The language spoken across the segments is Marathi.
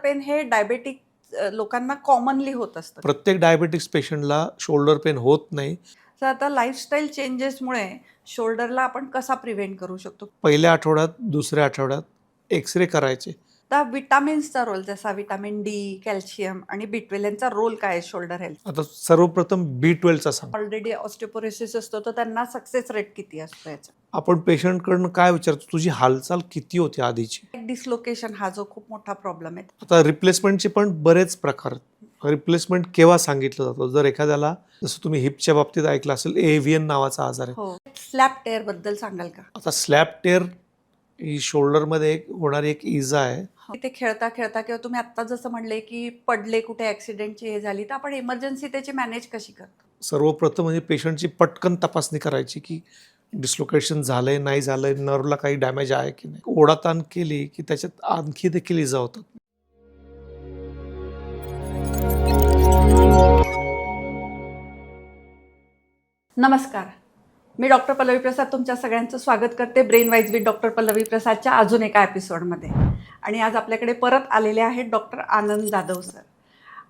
पेन हे डायबेटिक लोकांना कॉमनली होत असतं. प्रत्येक डायबेटिक्स पेशंटला शोल्डर पेन होत नाही. तर आता लाईफस्टाईल चेंजेसमुळे शोल्डरला आपण कसा प्रिव्हेंट करू शकतो? पहिल्या आठवड्यात, दुसऱ्या आठवड्यात एक्सरे करायचे. तर विटामिन्सचा रोल जसा विटामिन डी, कॅल्शियम आणि B12 यांचा रोल काय आहे शोल्डर हेल्थ? आता सर्वप्रथम B12चा सांग. ऑलरेडी ऑस्टिओपोरोसिस असतो तर त्यांना सक्सेस रेट किती असतो याचा? आपण पेशंटकडनं काय विचारतो, तुझी हालचाल किती होती आधीची. डिसलोकेशन हा जो खूप मोठा प्रॉब्लेम आहे. आता रिप्लेसमेंटचे पण बरेच प्रकार आहेत. रिप्लेसमेंट केव्हा सांगितलं जातं? जर एखाद्याला, जसं तुम्ही हिपच्या बाबतीत ऐकलं असेल, AVN नावाचा आजार आहे. हो. स्लॅप टेअर बद्दल सांगाल का? आता स्लॅप टेअर ही शोल्डरमध्ये होणारी एक इजा आहे. ते खेळता खेळता किंवा तुम्ही आता जसं म्हणले की पडले कुठे ऍक्सिडेंटची हे झाली तर आपण इमर्जन्सी त्याची मॅनेज कशी करतो? सर्वप्रथम म्हणजे पेशंटची पटकन तपासणी करायची की डिस्लोकेशन झालंय, नाही झालंय, नर्वला काही डॅमेज आहे की नाही. ओढाताण केली की त्याच्यात आणखी देखील इजा होतात. नमस्कार, मी डॉक्टर पल्लवी प्रसाद तुमच्या सगळ्यांचं स्वागत करते brain wise with doctor Pallavi प्रसादच्या अजून एका एपिसोडमध्ये. आणि आज आपल्याकडे परत आलेले आहेत doctor Anand Jadhav sir.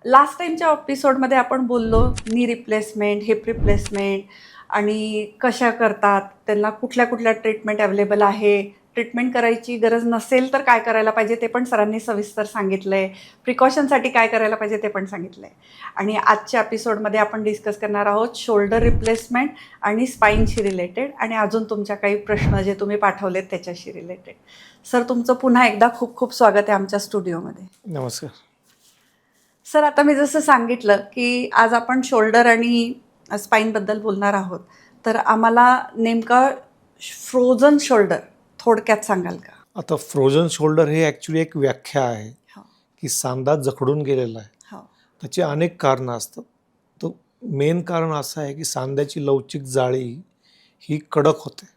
Last टाईमच्या एपिसोडमध्ये आपण बोललो नी रिप्लेसमेंट, हिप रिप्लेसमेंट आणि कशा करतात, त्यांना कुठल्या कुठल्या ट्रीटमेंट अवेलेबल आहे, ट्रीटमेंट करायची गरज नसेल तर काय करायला पाहिजे ते पण सरांनी सविस्तर सांगितलं आहे, प्रिकॉशनसाठी काय करायला पाहिजे ते पण सांगितलं आहे. आणि आजच्या एपिसोडमध्ये आपण डिस्कस करणार आहोत शोल्डर रिप्लेसमेंट आणि स्पाईनशी रिलेटेड आणि अजून तुमच्या काही प्रश्न जे तुम्ही पाठवलेत त्याच्याशी रिलेटेड. सर, तुमचं पुन्हा एकदा खूप खूप स्वागत आहे आमच्या स्टुडिओमध्ये. नमस्कार सर, आता मी जसं सांगितलं की आज आपण शोल्डर आणि स्पाईनबद्दल बोलणार आहोत, तर आम्हाला नेमका फ्रोझन शोल्डर थोडक्यात सांगाल का? आता फ्रोझन शोल्डर हे ॲक्च्युली एक व्याख्या आहे हो. की सांधा जखडून गेलेला आहे. हो. त्याची अनेक कारणं असतात. तो मेन कारण असं आहे की सांध्याची लवचिक जाळी ही कडक होते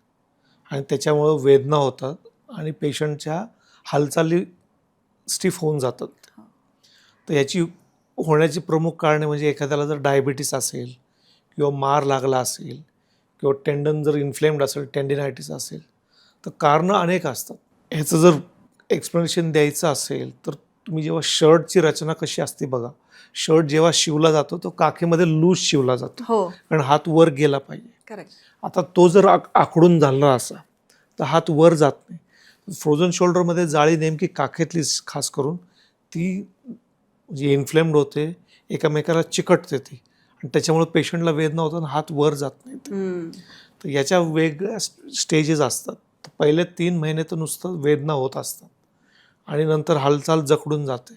आणि त्याच्यामुळं वेदना होतात आणि पेशंटच्या हालचाली स्टिफ होऊन जातात. तर याची होण्याची प्रमुख कारणे म्हणजे एखाद्याला जर डायबिटीस असेल किंवा मार लागला असेल किंवा टेंडन जर इन्फ्लेम्ड असेल, टेंडिनायटिस असेल, तर कारणं अनेक असतात. ह्याचं जर एक्सप्लेनेशन द्यायचं असेल तर तुम्ही जेव्हा शर्टची रचना कशी असते बघा, शर्ट जेव्हा शिवला जातो तो काखेमध्ये लूज शिवला जातो. हो, कारण हात वर गेला पाहिजे. करेक्ट. आता तो जर आखडून झाला असा तर हात वर जात नाही. फ्रोझन शोल्डरमध्ये जाळी नेमकी काखेतली खास करून ती जी इन्फ्लेम्ड होते, एकमेकाला चिकटते ती आणि त्याच्यामुळे पेशंटला वेदना होतात, हात वर जात नाही. तर याच्या वेगळ्या स्टेजेस असतात. तर पहिले 3 महिने तर नुसतं वेदना होत असतात आणि नंतर हालचाल जखडून जाते.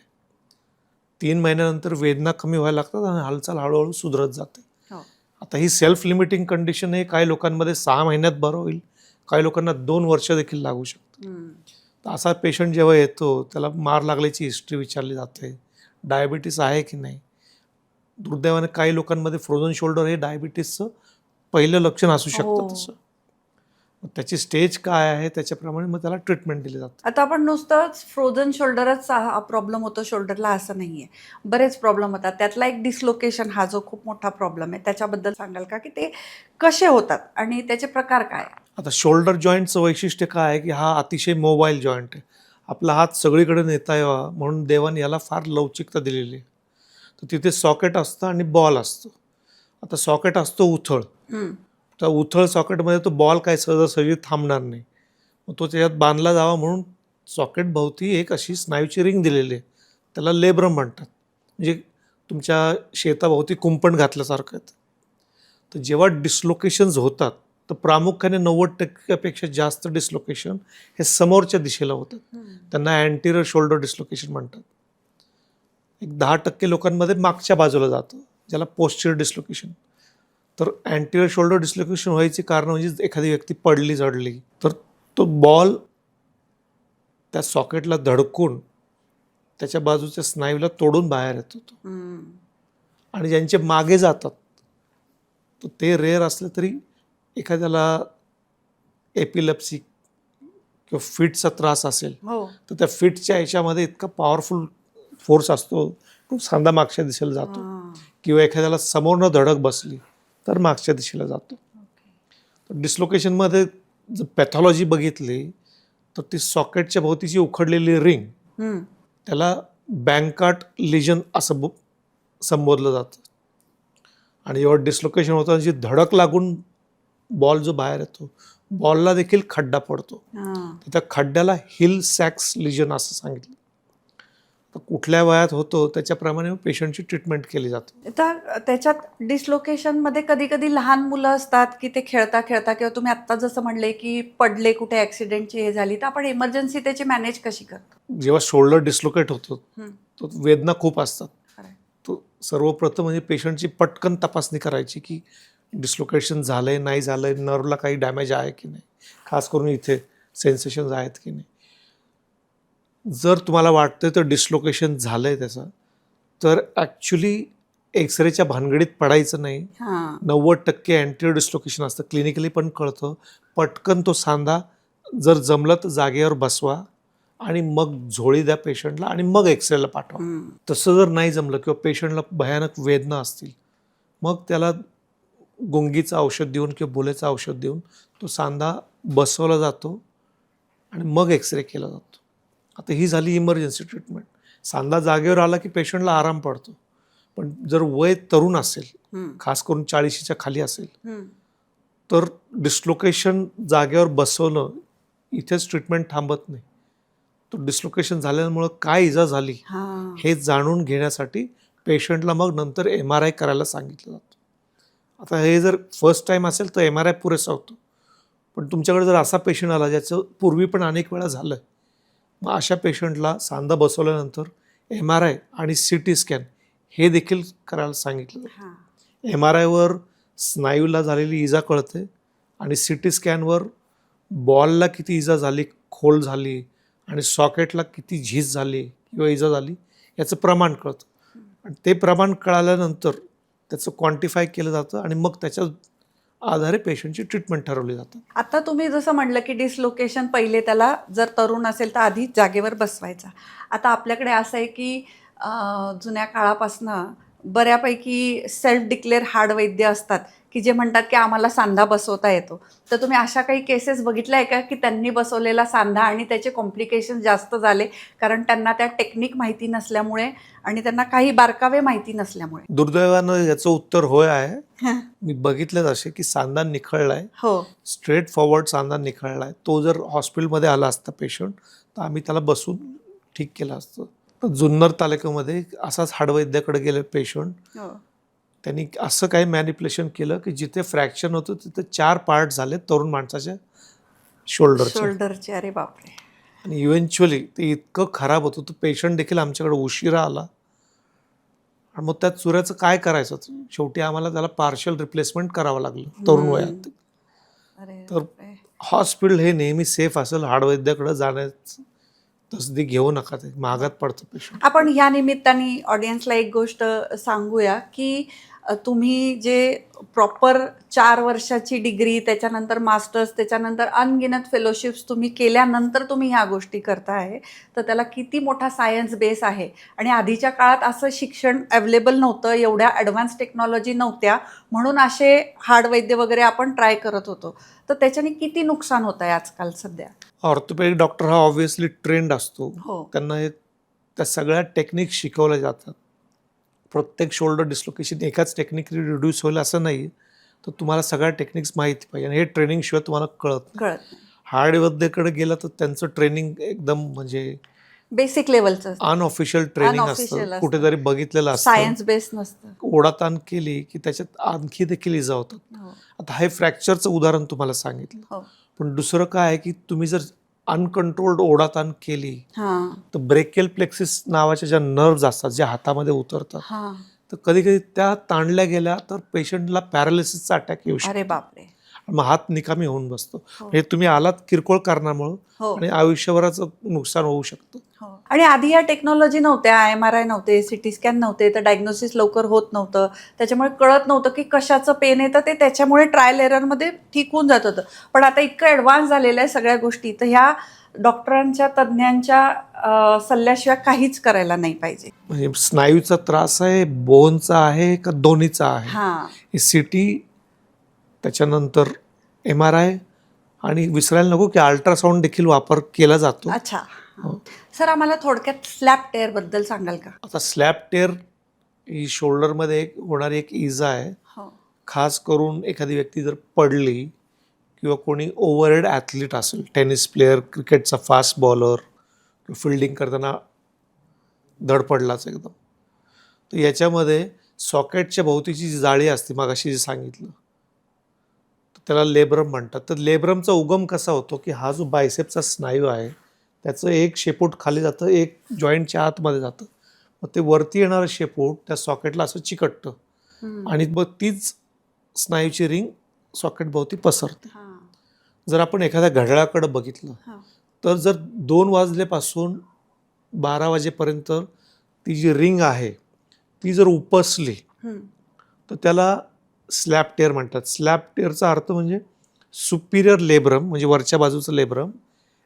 3 महिन्यानंतर वेदना कमी व्हायला लागतात आणि हालचाल हळूहळू सुधरत जाते. हो. आता ही सेल्फ लिमिटिंग कंडिशन हे काही लोकांमध्ये 6 महिन्यात बरं होईल, काही लोकांना 2 वर्ष देखील लागू शकतं. तर असा पेशंट जेव्हा येतो त्याला मार लागल्याची हिस्ट्री विचारली जाते, डायबिटीस आहे की नाही. दुर्दैवाने काही लोकांमध्ये फ्रोझन शोल्डर हे डायबिटीसचं पहिलं लक्षण असू शकतं. हो. तसं मग त्याची स्टेज काय आहे त्याच्याप्रमाणे मग त्याला ट्रीटमेंट दिली जाते. आता आपण नुसतंच फ्रोझन शोल्डरच हा प्रॉब्लेम होतो शोल्डरला असं नाही आहे, बरेच प्रॉब्लेम होतात. त्यातला एक डिसलोकेशन हा जो खूप मोठा प्रॉब्लेम आहे त्याच्याबद्दल सांगाल का की ते कसे होतात आणि त्याचे प्रकार काय? आता शोल्डर जॉईंटचं वैशिष्ट्य काय आहे की हा अतिशय मोबाईल जॉईंट आहे. आपला हात सगळीकडे नेता यावा म्हणून देवाने याला फार लवचिकता दिलेली आहे. तर तिथे सॉकेट असतं आणि बॉल असतो. आता सॉकेट असतो उथळ, तर उथळ सॉकेटमध्ये तो बॉल काय सहजासहजी थांबणार नाही. मग तो त्याच्यात बांधला जावा म्हणून सॉकेट भोवती एक अशी स्नायूची रिंग दिलेली आहे, त्याला लेब्रम म्हणतात. म्हणजे तुमच्या शेताभोवती कुंपण घातल्यासारखं आहे. तर जेव्हा डिस्लोकेशन्स होतात तर प्रामुख्याने 90% जास्त डिस्लोकेशन हे समोरच्या दिशेला होतात. त्यांना अँटीरियर शोल्डर डिस्लोकेशन म्हणतात. एक 10% लोकांमध्ये मागच्या बाजूला जातं, ज्याला पोस्चर डिस्लोकेशन. तर अँटीरियर शोल्डर डिस्लोकेशन व्हायची कारण म्हणजे एखादी व्यक्ती पडली झडली तर तो बॉल त्या सॉकेटला धडकून त्याच्या बाजूच्या स्नायूला तोडून बाहेर येतो तो. आणि ज्यांचे मागे जातात तर ते रेअर असले तरी एखाद्याला एपिलेप्सी किंवा फिटचा त्रास असेल तर त्या फिटच्या याच्यामध्ये इतका पॉवरफुल फोर्स असतो तो सांधा मागच्या दिशेला जातो. किंवा एखाद्याला समोरनं धडक बसली तर मागच्या दिशेला जातो. डिस्लोकेशनमध्ये जर पॅथॉलॉजी बघितली तर ती सॉकेटच्या भोवतीची उखडलेली रिंग त्याला बँकाट लिजन असं संबोधलं जातं. आणि जेव्हा डिस्लोकेशन होतं जी धडक लागून बॉल जो बाहेर येतो, बॉलला देखील खड्डा पडतो. तर त्या खड्ड्याला हिल सॅक्स लिजन असं सांगितलं. तर कुठल्या वयात होतो त्याच्याप्रमाणे पेशंटची ट्रीटमेंट केली जाते. तर त्याच्यात डिस्लोकेशनमध्ये कधी कधी लहान मुलं असतात की ते खेळता खेळता किंवा तुम्ही आत्ता जसं म्हणले की पडले कुठे ॲक्सिडेंटची हे झाली तर आपण इमर्जन्सी त्याची मॅनेज कशी करतो? जेव्हा शोल्डर डिस्लोकेट होतो तो वेदना खूप असतात. खरंय. तो सर्वप्रथम म्हणजे पेशंटची पटकन तपासणी करायची की डिस्लोकेशन झालंय नाही झालंय, नर्वला काही डॅमेज आहे की नाही, खास करून इथे सेन्सेशन्स आहेत की नाही. जर तुम्हाला वाटतं तर डिस्लोकेशन झालंय त्याचं, तर ॲक्च्युली एक्सरेच्या भानगडीत पडायचं नाही. 90% अँटी डिस्लोकेशन असतं, क्लिनिकली पण कळतं. पटकन तो सांधा जर जमलं तर जागेवर बसवा आणि मग झोळी द्या पेशंटला आणि मग एक्सरेला पाठवा. तसं जर नाही जमलं किंवा पेशंटला भयानक वेदना असतील, मग त्याला गुंगीचं औषध देऊन किंवा बोलेचं औषध देऊन तो सांधा बसवला जातो आणि मग एक्सरे केला जातो. आता ही झाली इमर्जन्सी ट्रीटमेंट. सांधा जागेवर आला की पेशंटला आराम पडतो. पण जर वय तरुण असेल, खास करून 40च्या खाली असेल, तर डिस्लोकेशन जागेवर बसवणं इथेच ट्रीटमेंट थांबत नाही. तो डिस्लोकेशन झाल्यामुळं काय इजा झाली हे जाणून घेण्यासाठी पेशंटला मग नंतर MRI करायला सांगितलं जातं. आता हे जर फर्स्ट टाईम असेल तर MRI पुरेसा होतो. पण तुमच्याकडे जर असा पेशंट आला ज्याचं पूर्वी पण अनेक वेळा झालं, मग अशा पेशंटला सांधा बसवल्यानंतर MRI आणि CT स्कॅन हे देखील करायला सांगितलं जातं. MRIवर स्नायूला झालेली इजा कळते आणि CT स्कॅनवर बॉलला किती इजा झाली, खोल झाली आणि सॉकेटला किती झीज झाली किंवा इजा झाली याचं प्रमाण कळतं. आणि ते प्रमाण कळाल्यानंतर त्याचं क्वांटिफाय केलं जातं आणि मग त्याच्या आधारे पेशंटची ट्रीटमेंट ठरवली जाते. आता तुम्ही जसं म्हणलं की डिस्लोकेशन पहिले त्याला जर तरुण असेल तर आधी जागेवर बसवायचा. आता आपल्याकडे असं आहे की जुन्या काळापासनं बऱ्यापैकी सेल्फ डिक्लेअर हाड वैद्य असतात की जे म्हणतात की आम्हाला सांधा बसवता येतो. तर तुम्ही अशा काही केसेस बघितल्या आहे का की त्यांनी बसवलेला सांधा आणि त्याचे कॉम्प्लिकेशन जास्त झाले कारण त्यांना त्या टेक्निक माहिती नसल्यामुळे आणि त्यांना काही बारकावे माहिती नसल्यामुळे? दुर्दैवानं याचं उत्तर होय आहे. मी बघितलं असे की सांधा निखळलाय, स्ट्रेट फॉरवर्ड सांधा निखळलाय. तो जर हॉस्पिटलमध्ये आला असता पेशंट तर आम्ही त्याला बसून ठीक केलं असतं. तर जुन्नर तालुक्यामध्ये असाच हाडवैद्याकडे गेले पेशंट. त्यांनी असं काही मॅनिप्युलेशन केलं की जिथे फ्रॅक्शन होतं तिथे 4 पार्ट झाले तरुण माणसाच्या शोल्डरचे. अरे बापरे. आणि इव्हेंच्युअली ते इतकं खराब होतं तो पेशंट देखील आमच्याकडे उशिरा आला आणि मग त्या चुऱ्याचं काय करायचं. शेवटी आम्हाला त्याला पार्शल रिप्लेसमेंट करावं लागलं तरुण वयात. तर हॉस्पिटल हे नेहमी सेफ असेल, हाडवैद्याकडे जाण्याचं तसदी घेऊ नका, ते महागात पडतं पेशंट. आपण ह्या निमित्ताने ऑडियन्सला एक गोष्ट सांगूया की तुम्ही जे प्रॉपर 4 वर्षाची डिग्री, त्याच्यानंतर मास्टर्स, त्याच्यानंतर अनगिनत फेलोशिप्स तुम्ही केल्यानंतर तुम्ही ह्या गोष्टी करताय, तर त्याला किती मोठा सायन्स बेस आहे. आणि आधीच्या काळात असं शिक्षण अवेलेबल नव्हतं, एवढ्या ॲडव्हान्स टेक्नॉलॉजी नव्हत्या, म्हणून असे हाडवैद्य वगैरे आपण ट्राय करत होतो. तर त्याच्याने किती नुकसान होत आहे आजकाल सध्या? ऑर्थोपेडिक डॉक्टर हा ऑब्व्हियसली ट्रेंड असतो. त्यांना हे त्या सगळ्या टेक्निक शिकवल्या जातात. प्रत्येक शोल्डर डिस्लोकेशन एकाच टेक्निकली रिड्यूस होईल असं नाही. तर तुम्हाला सगळ्या टेक्निक्स माहिती पाहिजे आणि हे ट्रेनिंगशिवाय तुम्हाला कळत नाही. हाडवैद्याकडे गेलं तर त्यांचं ट्रेनिंग एकदम म्हणजे बेसिक लेवलचं अनऑफिशियल ट्रेनिंग असतं, कुठेतरी बघितलेलं असतं, सायन्स बेस नसतं. ओढाताण केली की त्याच्यात आणखी देखील इजा होतात. आता हे फ्रॅक्चरचं उदाहरण तुम्हाला सांगितलं, पण दुसरं काय आहे की तुम्ही जर अनकंट्रोल्ड ओढाताण केली तर ब्रेकियल प्लेक्सिस नावाच्या ज्या नर्व्स असतात ज्या हातामध्ये उतरतात, तर कधी कधी त्या ताणल्या गेल्या तर पेशंटला पॅरालिसिसचा अटॅक येऊ शकतो. अरे बापरे. मग हात निकामी होऊन बसतो. हे तुम्ही आलात किरकोळ कारणामुळे आणि आयुष्यभराचं नुकसान होऊ शकतं. आणि आधी या टेक्नॉलॉजी नव्हत्या, MRI नव्हते, CT स्कॅन नव्हते, तर डायग्नोसिस लवकर होत नव्हतं, त्याच्यामुळे कळत नव्हतं की कशाचं पेन येतं. ते त्याच्यामुळे ट्रायल एररमध्ये ठीक होऊन जात होतं. पण आता इतकं ॲडव्हान्स झालेलं आहे सगळ्या गोष्टी, तर ह्या डॉक्टरांच्या तज्ज्ञांच्या सल्ल्याशिवाय काहीच करायला नाही पाहिजे. म्हणजे स्नायूचा त्रास आहे, बोनचा आहे का दोन्हीचा आहे, हे CT, त्याच्यानंतर MRI आणि विसरायला नको की अल्ट्रासाऊंड देखील वापर केला जातो. अच्छा. सर आम्हाला थोडक्यात स्लॅप टेअर बद्दल सांगाल का? आता स्लॅप टेअर ही शोल्डरमध्ये होणारी एक इजा आहे. हो. खास करून एखादी व्यक्ती जर पडली किंवा कोणी ओव्हरहेड ॲथलीट असेल, टेनिस प्लेअर, क्रिकेटचा फास्ट बॉलर, फिल्डिंग करताना धड पडलाच एकदम, तर याच्यामध्ये सॉकेटच्या भोवतीची जी जाळी असते मगाशी जे सांगितलं, तर त्याला लेब्रम म्हणतात. तर लेब्रमचा उगम कसा होतो की हा जो बायसेपचा स्नायू आहे त्याचं एक शेपूट खाली जातं, एक जॉईंटच्या आतमध्ये जातं. मग ते वरती येणारं शेपूट त्या सॉकेटला असं चिकटतं आणि मग तीच स्नायूची रिंग सॉकेट भोवती पसरते. जर आपण एखाद्या घड्याळाकडे बघितलं तर जर 2 वाजल्यापासून 12 वाजेपर्यंत ती जी रिंग आहे ती जर उपसली तर त्याला स्लॅप टेअर म्हणतात. स्लॅप टेअरचा अर्थ म्हणजे सुपिरियर लेब्रम म्हणजे वरच्या बाजूचं लेब्रम,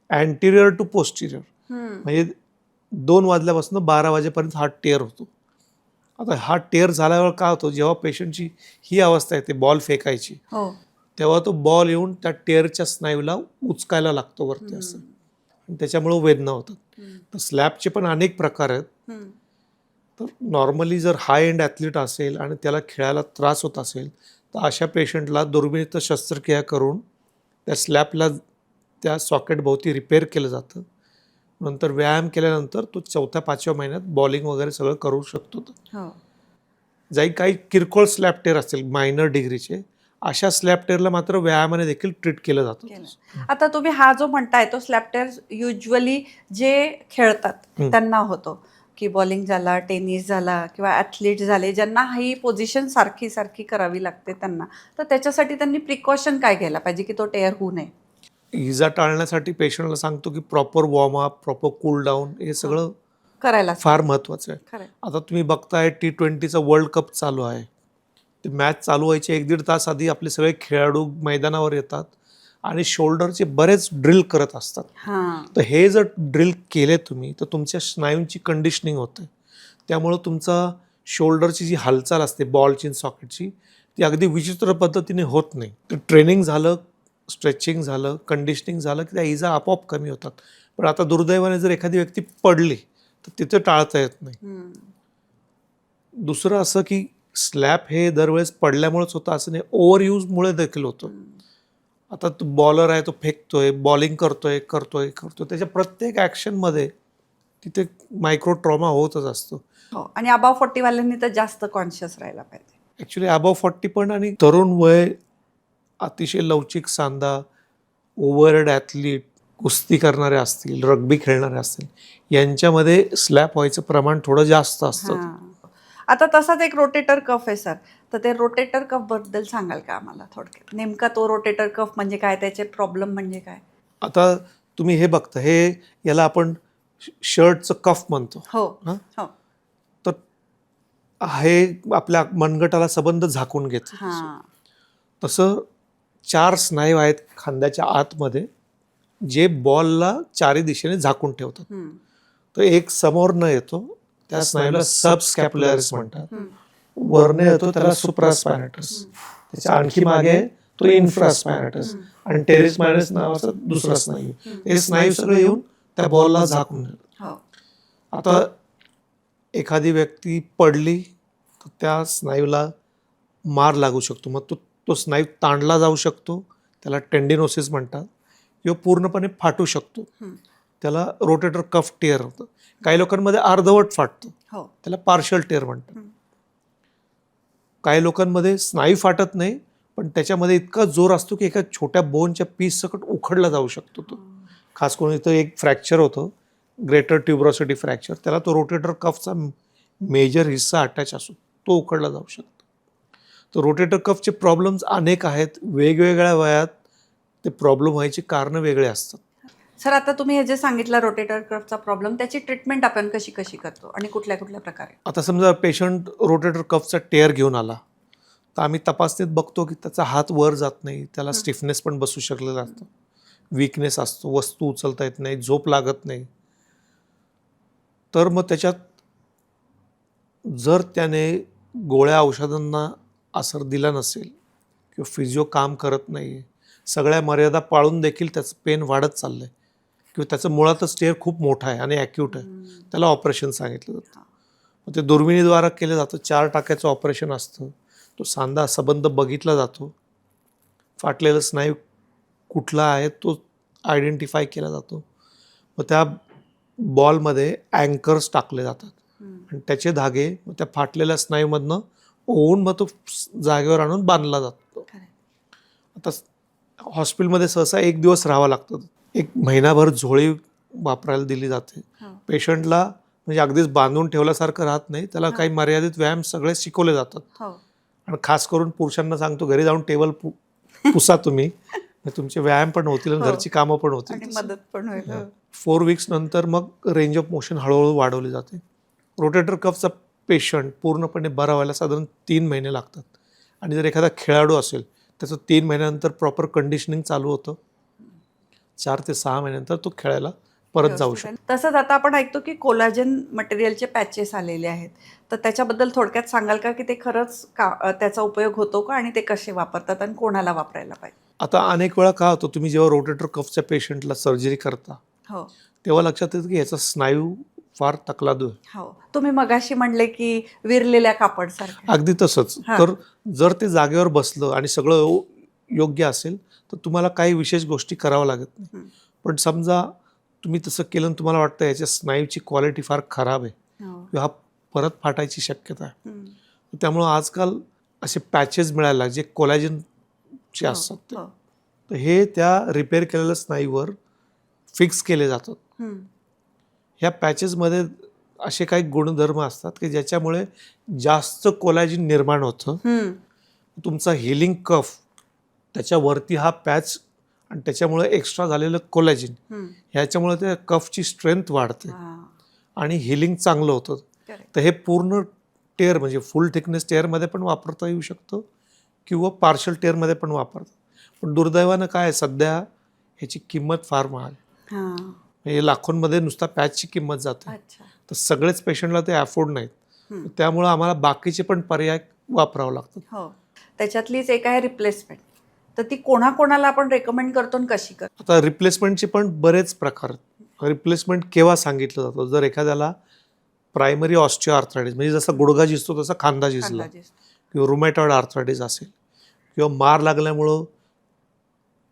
अँटिरियर टू पोस्टिरियर, म्हणजे 2 वाजल्यापासून 12 वाजेपर्यंत हा टेअर होतो. आता हा टेअर झाल्यावर काय होतं, जेव्हा पेशंटची ही अवस्था येते बॉल फेकायची, तेव्हा तो बॉल येऊन त्या टेअरच्या स्नायूला उचकायला लागतो वरती असं, आणि त्याच्यामुळे वेदना होतात. तर स्लॅपचे पण अनेक प्रकार आहेत. तर नॉर्मली जर हाय एंड ॲथलीट असेल आणि त्याला खेळायला त्रास होत असेल तर अशा पेशंटला दुर्बिणीत शस्त्रक्रिया करून त्या स्लॅपला त्या सॉकेट भोवती रिपेअर केलं जातं. नंतर व्यायाम केल्यानंतर तो 4-5व्या महिन्यात बॉलिंग वगैरे सगळं करू शकतो. जाई काही किरकोळ स्लॅप टेअर असतील मायनर डिग्रीचे, अशा स्लॅप टेअरला मात्र व्यायामाने देखील ट्रीट केलं जातं. आता तुम्ही हा जो म्हणताय तो स्लॅप टेअर युजली जे खेळतात त्यांना होतो, की बॉलिंग झाला, टेनिस झाला किंवा ॲथलीट झाले ज्यांना ही पोझिशन सारखी सारखी करावी लागते त्यांना, तर त्याच्यासाठी त्यांनी प्रिकॉशन काय घ्यायला पाहिजे की तो टेअर होऊ नये? इजा टाळण्यासाठी पेशंटला सांगतो की proper warm up, proper cool down हे सगळं करायला फार महत्त्वाचं आहे. आता तुम्ही बघताय T20चा वर्ल्ड कप चालू आहे. ते मॅच चालू व्हायचे 1-1.5 तास आधी आपले सगळे खेळाडू मैदानावर येतात आणि शोल्डरचे बरेच ड्रिल करत असतात. तर हे जर ड्रिल केले तुम्ही तर तुमच्या स्नायूंची कंडिशनिंग होते. त्यामुळं तुमचा शोल्डरची जी हालचाल असते बॉलची सॉकेटची ती अगदी विचित्र पद्धतीने होत नाही. तर ट्रेनिंग झालं, स्ट्रेचिंग झालं, कंडिशनिंग झालं की त्या इजा आपोआप कमी होतात. पण आता दुर्दैवाने जर एखादी व्यक्ती पडली तर तिथे टाळता येत नाही. दुसरं असं की स्लॅप हे दरवेळेस पडल्यामुळेच होतं असं नाही, ओव्हरयूजमुळे देखील होतं. आता तो बॉलर आहे, तो फेकतोय, बॉलिंग करतोय, त्याच्या प्रत्येक ॲक्शनमध्ये तिथे मायक्रो ट्रॉमा होतच असतो. आणि अबाव 40 वाल्यांनी तर जास्त कॉन्शियस राहायला पाहिजे. ॲक्च्युली अबाव 40 पण, आणि तरुण वय, अतिशय लवचिक सांधा, ओव्हरहेड ॲथलीट, कुस्ती करणारे असतील, रग्बी खेळणारे असतील, यांच्यामध्ये स्लॅप व्हायचं प्रमाण थोडं जास्त असतं. आता तसाच एक रोटेटर कफ आहे सर, तर ते रोटेटर कफ बद्दल सांगाल का आम्हाला थोडक्यात? नेमका तो रोटेटर कफ म्हणजे काय, त्याचे प्रॉब्लेम म्हणजे काय? आता तुम्ही हे बघता, हे याला आपण शर्टचं कफ म्हणतो. तर हे आपल्या मनगटाला सबंध झाकून घेतं. तसं 4 स्नायू आहेत खांद्याच्या आतमध्ये जे बॉलला चारी दिशेने झाकून ठेवतात. तर एक समोर न येतो त्या स्नायूला सबस्कॅप्युलरिस म्हणतात, वरने येतो त्याला सुप्रास्पायनेटस, त्याच्या आणखी मागे तो इन्फ्रास्पायनेटस आणि टेरेस मायनस नावाचा दुसरा स्नायू. हे स्नायू सगळे येऊन त्या बॉलला झाकून ठेवतात. आता एखादी व्यक्ती पडली तर त्या स्नायूला मार लागू शकतो, मग तो स्नायू ताणला जाऊ शकतो, त्याला टेंडिनोसिस म्हणतात, किंवा पूर्णपणे फाटू शकतो, त्याला रोटेटर कफ टेअर होतं. काही लोकांमध्ये अर्धवट फाटतो, त्याला पार्शल टेअर म्हणतात. काही लोकांमध्ये स्नायू फाटत नाही पण त्याच्यामध्ये इतका जोर असतो की एका छोट्या बोनच्या पीस सकट उखडला जाऊ शकतो तो. खास करून इथं एक फ्रॅक्चर होतं, ग्रेटर ट्युब्रोसिटी फ्रॅक्चर, त्याला तो रोटेटर कफचा मेजर हिस्सा अटॅच असतो, तो उखडला जाऊ शकतो. तर रोटेटर कफचे प्रॉब्लेम्स अनेक आहेत, वेगवेगळ्या वयात ते प्रॉब्लेम व्हायची कारणं वेगळे असतात. सर आता तुम्ही हे जे सांगितलं रोटेटर कफचा प्रॉब्लेम, त्याची ट्रीटमेंट आपण कशी करतो आणि कुठल्या कुठल्या प्रकारे? आता समजा पेशंट रोटेटर कफचा टेअर घेऊन आला तर आम्ही तपासणीत बघतो की त्याचा हात वर जात नाही, त्याला स्टिफनेस पण बसू शकलेला असतो, वीकनेस असतो, वस्तू उचलता येत नाही, झोप लागत नाही. तर मग त्याच्यात जर त्याने गोळ्या औषधांना असर दिला नसेल किंवा फिजिओ काम करत नाही, सगळ्या मर्यादा पाळून देखील त्याचं पेन वाढत चाललंय किंवा त्याचं मुळातच टेअर खूप मोठा आहे आणि ॲक्यूट आहे, त्याला ऑपरेशन सांगितलं जातं. मग ते दुर्बिणीद्वारा केलं जातं. 4 टाक्याचं ऑपरेशन असतं. तो सांधा संबंध बघितला जातो. फाटलेला स्नायू कुठला आहे तो आयडेंटिफाय केला जातो. मग त्या बॉलमध्ये अँकर्स टाकले जातात आणि त्याचे धागे मग त्या फाटलेल्या स्नायूमधनं ओवून मग तो जागेवर आणून बांधला जातो. आता हॉस्पिटलमध्ये सहसा 1 दिवस राहावं लागतं. 1 महिनाभर झोळी वापरायला दिली जाते. पेशंटला म्हणजे अगदीच बांधून ठेवल्यासारखं राहत नाही, त्याला काही मर्यादित व्यायाम सगळे शिकवले जातात. आणि खास करून पुरुषांना सांगतो, घरी जाऊन टेबल पुसा तुम्ही, तुमचे व्यायाम पण होतील आणि घरची कामं पण होतील, मदत पण होईल. 4 वीक्स नंतर मग रेंज ऑफ मोशन हळूहळू वाढवली जाते. रोटेटर कफचा पेशंट पूर्णपणे बरा व्हायला साधारण 3 महिने लागतात. आणि जर एखादा खेळाडू असेल त्याचं 3 महिन्यानंतर प्रॉपर कंडिशनिंग चालू होतं. 4 ते 6 महिन्यानंतर तो खेळायला परत जाऊ शकतो. तसंच आता आपण ऐकतो की कोलाजन मटेरियलचे पॅचेस आलेले आहेत, तर त्याच्याबद्दल थोडक्यात सांगाल का की ते खरंच त्याचा उपयोग होतो का आणि ते कसे वापरतात आणि कोणाला वापरायला पाहिजे? आता अनेक वेळा काय होतं, तुम्ही जेव्हा रोटेटर कफच्या पेशंटला सर्जरी करता तेव्हा लक्षात येतं की याचा स्नायू फार तकलादू आहे. तुम्ही मगाशी म्हणले की विरलेल्या कापड सारखं. अगदी तसंच. तर जर ते जागेवर बसलं आणि सगळं योग्य असेल तर तुम्हाला काही विशेष गोष्टी कराव्या लागत नाही. पण समजा तुम्ही तसं केलं आणि तुम्हाला वाटतं याच्या स्नायूची क्वालिटी फार खराब आहे किंवा हा परत फाटायची शक्यता आहे, त्यामुळं आजकाल असे पॅचेस मिळायला जे कोलॅजनचे असतात तर हे त्या रिपेअर केलेल्या स्नायूवर फिक्स केले जातात. ह्या पॅचेसमध्ये असे काही गुणधर्म असतात की ज्याच्यामुळे जास्त कोलॅजिन निर्माण होतं. तुमचा हिलिंग कफ त्याच्यावरती हा पॅच आणि त्याच्यामुळे एक्स्ट्रा झालेलं कोलॅजिन ह्याच्यामुळे त्या कफची स्ट्रेंथ वाढते आणि हिलिंग चांगलं होतं. तर हे पूर्ण टेअर म्हणजे फुल थिकनेस टेअरमध्ये पण वापरता येऊ शकतं किंवा पार्शल टेअरमध्ये पण वापरतात. पण दुर्दैवानं काय सध्या ह्याची किंमत फार महाग आहे. हे लाखोंमध्ये नुसता पॅचची किंमत जाते. तर सगळेच पेशंटला ते अफोर्ड नाहीत. त्यामुळं आम्हाला बाकीचे पण पर्याय वापरावं लागतात. त्याच्यातलीच एक आहे रिप्लेसमेंट. तर ती कोणाकोणाला आपण रेकमेंड करतो आणि कशी करतो? आता रिप्लेसमेंटचे पण बरेच प्रकार आहेत. रिप्लेसमेंट केव्हा सांगितलं जातं, जर एखाद्याला प्रायमरी ऑस्टिओ आर्थरायटिस म्हणजे जसा गुडघा झिजतो तसा खांदा झिजला किंवा रुमॅटॉइड आर्थरायटिस असेल किंवा मार लागल्यामुळं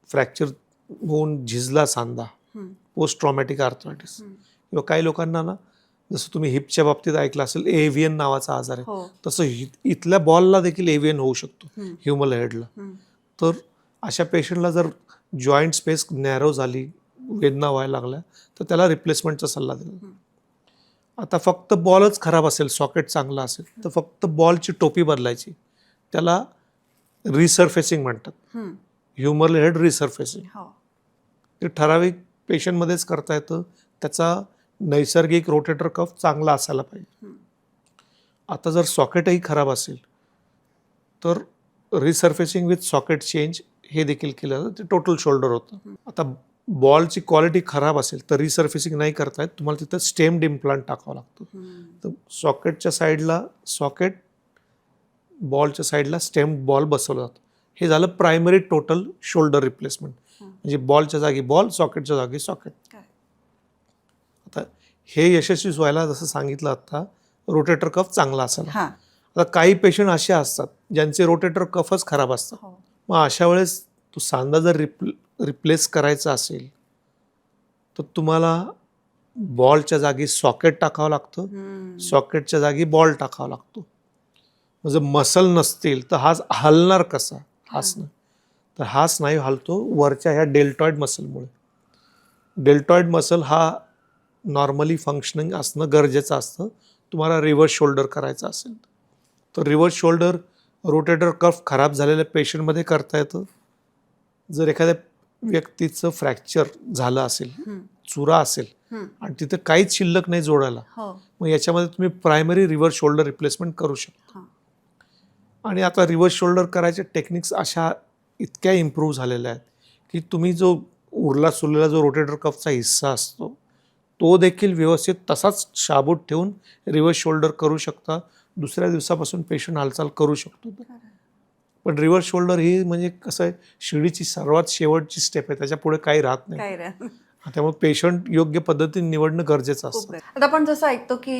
फ्रॅक्चर होऊन झिजला सांधा, पोस्ट ट्रॉमॅटिक आर्थरायटिस, किंवा काही लोकांना ना जसं तुम्ही हिपच्या बाबतीत ऐकलं असेल एव्हियन नावाचा आजार आहे, तसं इथल्या बॉलला देखील एव्हियन होऊ शकतो, ह्युमल हेडला. तर अशा पेशंटला जर जॉईंट स्पेस नॅरो झाली, वेदना व्हायला लागल्या तर त्याला रिप्लेसमेंटचा सल्ला दिला. आता फक्त बॉलच खराब असेल, सॉकेट चांगला असेल तर फक्त बॉलची टोपी बदलायची, त्याला रिसर्फेसिंग म्हणतात, ह्युमरल हेड रिसर्फेसिंग. ते ठराविक पेशंटमध्येच करता येतं. त्याचा नैसर्गिक रोटेटर कफ चांगला असायला पाहिजे. आता जर सॉकेटही खराब असेल तर रिसर्फेसिंग विथ सॉकेट चेंज हे देखील केलं जातं, ते टोटल शोल्डर होतं. आता बॉलची क्वालिटी खराब असेल तर रिसर्फेसिंग नाही करता येत, तुम्हाला तिथं स्टेम्ड इम्प्लांट टाकावं लागतं. तर सॉकेटच्या साईडला सॉकेट, बॉलच्या साईडला स्टेम्ड बॉल बसवलं जातं. हे झालं प्रायमरी टोटल शोल्डर रिप्लेसमेंट, म्हणजे बॉलच्या जागी बॉल, सॉकेटच्या जागी सॉकेट. आता हे यशस्वी व्हायला जसं सांगितलं आता रोटेटर कफ चांगला असायला. आता काही पेशंट असे असतात ज्यांचे रोटेटर कफच खराब असतात. मग अशा वेळेस तो सांधा जर रिप्लेस करायचा असेल तर तुम्हाला बॉलच्या जागी सॉकेट टाकावं लागतं, सॉकेटच्या जागी बॉल टाकावा लागतो. म्हणजे मसल नसतील तर हा हलणार कसा, हाच नाही. तर हा स्नायू हलतो वरच्या ह्या डेल्टॉइड मसलमुळे. डेल्टॉइड मसल हा नॉर्मली फंक्शनिंग असणं गरजेचं असतं तुम्हाला रिव्हर्स शोल्डर करायचं असेल तर. रिव्हर्स शोल्डर रोटेटर कफ खराब झालेल्या पेशंटमध्ये करता येतं. जर एखाद्या व्यक्तीचं फ्रॅक्चर झालं असेल, चुरा असेल आणि तिथं काहीच शिल्लक नाही जोडायला, मग याच्यामध्ये तुम्ही प्रायमरी रिव्हर्स शोल्डर रिप्लेसमेंट करू शकता. आणि आता रिव्हर्स शोल्डर करायचे टेक्निक्स अशा इतक्या इम्प्रूव्ह झालेल्या आहेत की तुम्ही जो उरला सुरलेला जो रोटेटर कफचा हिस्सा असतो तो देखील व्यवस्थित तसाच शाबूत ठेवून रिव्हर्स शोल्डर करू शकता. दुसऱ्या दिवसापासून पेशंट हालचाल करू शकतो. पण रिव्हर्स शोल्डर ही म्हणजे कसं आहे, शिडीची सर्वात शेवटची स्टेप आहे, त्याच्या पुढे काही राहत नाही. काय रे त्यामुळे पेशंट योग्य पद्धतीने निवडणं गरजेचं खूप असतं. आहे. आता आपण जसं ऐकतो की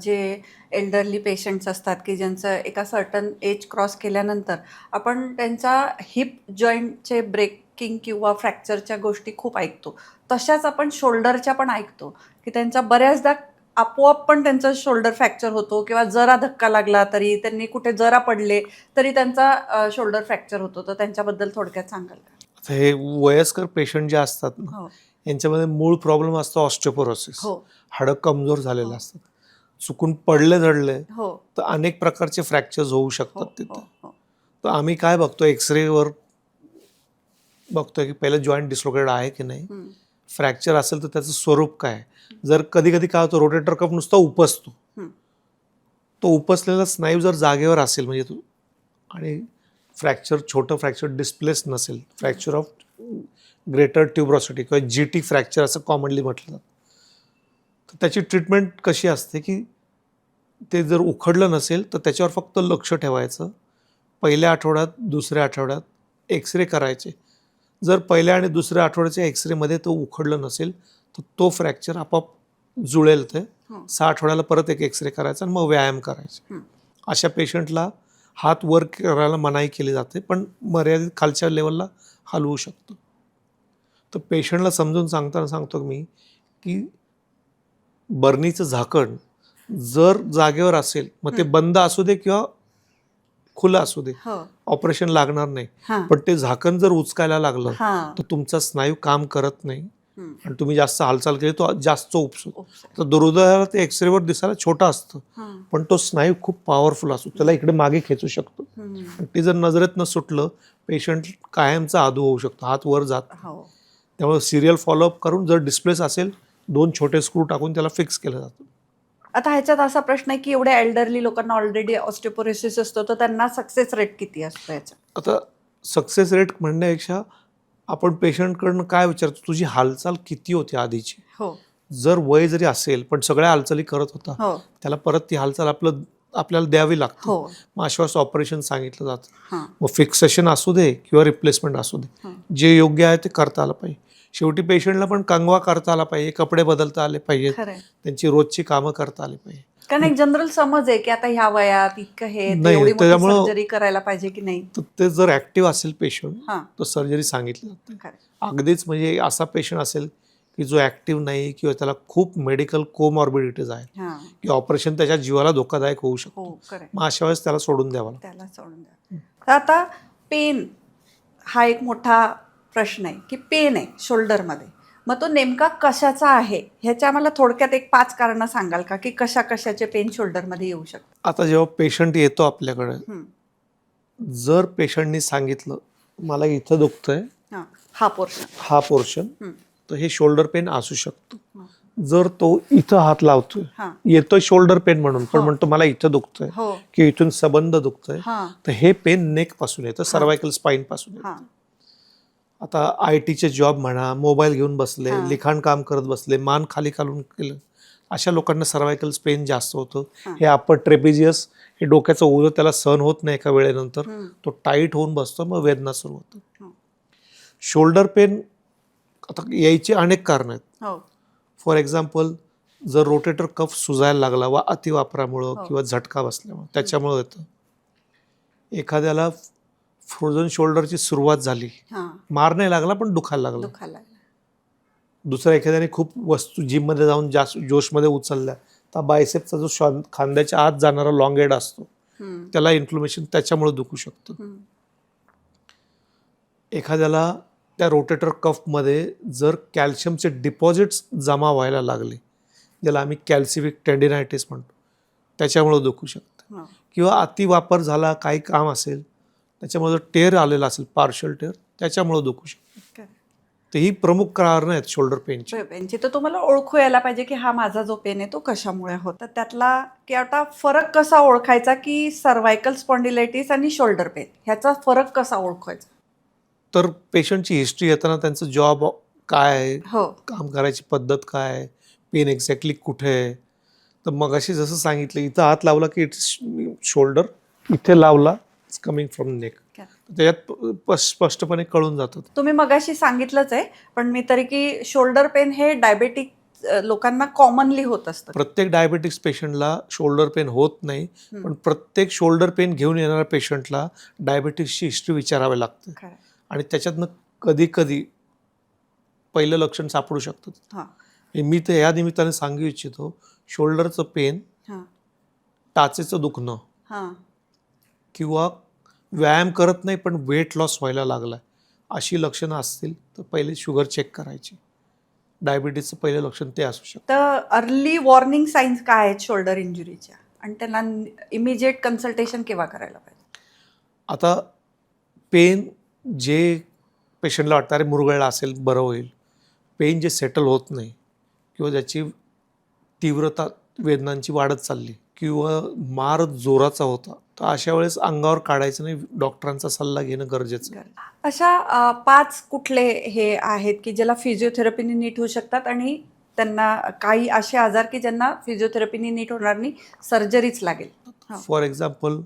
जे एल्डरली पेशंट्स असतात की ज्यांचं एका सर्टन एज क्रॉस केल्यानंतर आपण त्यांच्या हिप जॉईंटचे ब्रेकिंग किंवा फ्रॅक्चरच्या गोष्टी खूप ऐकतो. तशाच आपण शोल्डरच्या पण ऐकतो की त्यांच्या बऱ्याचदा आपोआप पण त्यांचा शोल्डर फ्रॅक्चर होतो किंवा जरा धक्का लागला तरी, त्यांनी कुठे जरा पडले तरी त्यांचा शोल्डर फ्रॅक्चर होतो. तर त्यांच्याबद्दल थोडक्यात सांगाल का? आता हे वयस्कर पेशंट जे असतात ना, हो यांच्यामध्ये मूळ प्रॉब्लेम असतो ऑस्टिओपोरोसिस. हो हाडं कमजोर झालेले हो. असतात. चुकून पडले झडले हो तर अनेक प्रकारचे फ्रॅक्चर्स होऊ हो शकतात हो तिथे. हो तर आम्ही काय बघतो, एक्सरेवर बघतोय की पहिलं जॉईंट डिस्लोकेटेड आहे की नाही. हम्म, फ्रॅक्चर असेल तर त्याचं स्वरूप काय. जर कधी कधी काय होतं, रोटेटर कफ नुसता उपसतो. हम्म, तो उपसलेला स्नायू जर जागेवर असेल म्हणजे तो, आणि छोटं फ्रॅक्चर डिस्प्लेस नसेल, फ्रॅक्चर ऑफ ग्रेटर ट्युब्रोसिटी किंवा GT फ्रॅक्चर असं कॉमनली म्हटलं जातं, तर त्याची ट्रीटमेंट कशी असते की ते जर उखडलं नसेल तर त्याच्यावर फक्त लक्ष ठेवायचं. पहिल्या आठवड्यात, दुसऱ्या आठवड्यात एक्सरे करायचे. जर पहिल्या आणि दुसऱ्या आठवड्याच्या एक्सरेमध्ये तो उखडलं नसेल तर तो फ्रॅक्चर आपोआप जुळेल. ते हो. 6 आठवड्याला परत एक एक्सरे करायचा आणि मग व्यायाम करायचे. हम्म. अशा पेशंटला हात वर करायला मनाई केली जाते, पण मर्यादित खालच्या लेवलला हलवू शकतो. तर पेशंटला समजून सांगताना सांगतो मी की बर्नीचं झाकण जर जागेवर असेल, मग ते बंद असू दे किंवा खुलं असू दे, हो ऑपरेशन लागणार नाही. हां पण ते झाकण जर उचकायला लागलं हां तर तुमचा स्नायू काम करत नाही हम्म. आणि तुम्ही जास्त हालचाल केली तो जास्त उपसतो. उपचार. तर दुर्दैवाला ते एक्सरेवर दिसायला छोटा असतं, हां. पण तो स्नायू खूप पॉवरफुल असतो, त्याला इकडे मागे खेचू शकतो. हम्म. आणि ते जर नजरेतनं सुटलं, पेशंट कायमचा आदू होऊ शकतो, हात वर जात नाही. हो त्यामुळे सिरियल फॉलोअप करून जर डिस्प्लेस असेल 2 छोटे स्क्रू टाकून त्याला फिक्स केलं जातं. आता ह्याच्यात असा प्रश्न आहे की एवढ्या एल्डरली लोकांना ऑलरेडी ऑस्टिओपोरोसिस असतो, तर त्यांना सक्सेस रेट किती असतो याचा? आता सक्सेस रेट म्हणण्यापेक्षा आपण पेशंटकडनं काय विचारतो, तुझी हालचाल किती होती आधीची. हो जर वय जरी असेल पण सगळ्या हालचाली करत होता, हो त्याला परत ती हालचाल आपल्याला द्यावी लागते. हो मग अशावेळेस ऑपरेशन सांगितलं जातं. हां मग फिक्सेशन असू दे किंवा रिप्लेसमेंट असू दे, हां जे योग्य आहे ते करता आलं पाहिजे. शेवटी पेशंटला पण कंगवा करता आला पाहिजे, कपडे बदलता आले पाहिजेत, खरंय. त्यांची रोजची कामं करता आली पाहिजे. कारण एक जनरल समज आहे की आता ह्या वयात इतकं हे तर नाही, एवढी मोठी त्याच्यामुळं- सर्जरी करायला पाहिजे की नाही. तर ते जर ॲक्टिव्ह असेल पेशंट हां तर सर्जरी सांगितली जाते. खरं अगदीच म्हणजे असा पेशंट असेल की जो ॲक्टिव्ह नाही किंवा त्याला खूप मेडिकल कोमॉर्बिडिटीज आहेत हां की ऑपरेशन त्याच्या जीवाला धोकादायक होऊ शकतो, हो खरं मग अशा वेळेस त्याला सोडून द्यावं लागतं. त्याला सोडून द्या. तर आता पेन हा एक मोठा प्रश्न आहे की पेन आहे शोल्डरमध्ये, मग तो नेमका कशाचा आहे ह्याच्या आम्हाला थोडक्यात एक 5 कारणं सांगाल का की कशाचे पेन शोल्डरमध्ये येऊ शकतात? आता जेव्हा पेशंट येतो आपल्याकडे, हं. जर पेशंटनी सांगितलं मला इथं दुखतंय, हां हा पोर्शन. हा पोर्शन, हं. तर हे शोल्डर पेन असू शकतो. हं. जर तो इथं हात लावतोय, हां येतोय शोल्डर पेन म्हणून, पण हो. म्हणतो मला इथं दुखतंय हो की इथून सबंध दुखतंय, हां तर हे पेन नेक पासून येतं, सर्वायकल स्पाईन पासून येतं. हां आता IT चे जॉब म्हणा, मोबाईल घेऊन बसले, हां. लिखाण काम करत बसले, मान खाली घालून केलं, अशा लोकांना सर्वायकल पेन जास्त होतं. हां. हे अप्पर ट्रेपेजियस, हे डोक्याचं ओझं त्याला सहन होत नाही एका वेळेनंतर, हं. तो टाईट होऊन बसतो, मग वेदना सुरू होतं. हं. शोल्डर पेन आता यायची अनेक कारणं आहेत. हो फॉर एक्झाम्पल, जर रोटेटर कफ सुजायला लागला वा अतिवापरामुळं हो. किंवा झटका बसल्यामुळं त्याच्यामुळं येतं. एखाद्याला फ्रोझन शोल्डरची सुरुवात झाली, हां मार नाही लागला पण दुखायला लागलं. दुखायला लागलं. दुसऱ्या एखाद्याने खूप वस्तू जिममध्ये जाऊन जास्त जोशमध्ये उचलल्या, तर बायसेपचा जो खांद्याच्या आत जाणारा लॉंग हेड असतो, हं. त्याला इन्फ्लमेशन त्याच्यामुळे दुखू शकतं. हं. एखाद्याला त्या रोटेटर कफमध्ये जर कॅल्शियमचे डिपॉझिट्स जमा व्हायला लागले, ज्याला आम्ही कॅल्सिफिक टेंडिनायटिस म्हणतो, त्याच्यामुळं दुखू शकतं. हो. किंवा अतिवापर झाला, काही काम असेल त्याच्यामुळे जर टेर आलेला असेल, पार्शल टेर, त्याच्यामुळं दुखू शकतं. खरं. तर ही प्रमुख कारणं आहेत शोल्डर पेनची. पेनची तर तुम्हाला ओळखू यायला पाहिजे की हा माझा जो पेन आहे तो कशामुळे होता. त्यातला की आता फरक कसा ओळखायचा की सर्वायकल स्पॉन्डिलायटिस आणि शोल्डर पेन ह्याचा फरक कसा ओळखायचा? तर पेशंटची हिस्ट्री येताना त्यांचं जॉब काय आहे, हो काम करायची पद्धत काय आहे, पेन एक्झॅक्टली कुठे आहे. तर मग अशी जसं सांगितलं, इथं हात लावला की इट्स शोल्डर, इथे लावला इट्स कमिंग फ्रॉम नेक. त्याच्यात स्पष्टपणे कळून जातं. तुम्ही मगाशी सांगितलंच आहे, पण मी तरी की शोल्डर पेन हे डायबेटिक लोकांना कॉमनली होत असतं. प्रत्येक डायबेटिक्स पेशंटला शोल्डर पेन होत नाही, पण प्रत्येक शोल्डर पेन घेऊन येणाऱ्या पेशंटला डायबेटिक्सची हिस्ट्री विचारावी लागते खरं. आणि त्याच्यातनं कधी कधी पहिलं लक्षण सापडू शकतं. हां मी तर या निमित्ताने सांगू इच्छितो, शोल्डरचं पेन, हां टाचेचं दुखणं हां किंवा व्यायाम करत नाही पण वेट लॉस व्हायला लागला, अशी लक्षणं असतील तर पहिले शुगर चेक करायची. डायबिटीजचं पहिलं लक्षण ते असू शकतं. तर अर्ली वॉर्निंग साईन्स काय आहेत शोल्डर इंजुरीच्या, आणि त्यांना इमिजिएट कन्सल्टेशन केव्हा करायला पाहिजे? आता पेन जे पेशंटला वाटतं अरे मुरगळला असेल बरं होईल, पेन जे सेटल होत नाही किंवा ज्याची तीव्रता वेदनांची वाढत चालली किंवा मार जोराचा होता, तर अशा वेळेस अंगावर काढायचं नाही, डॉक्टरांचा सल्ला घेणं गरजेचं आहे. अशा 5 कुठले हे आहेत की ज्याला फिजिओथेरपीने नीट होऊ शकतात, आणि त्यांना काही असे आजार की ज्यांना फिजिओथेरपीने नीट होणार नाही, सर्जरीच लागेल? फॉर एक्झाम्पल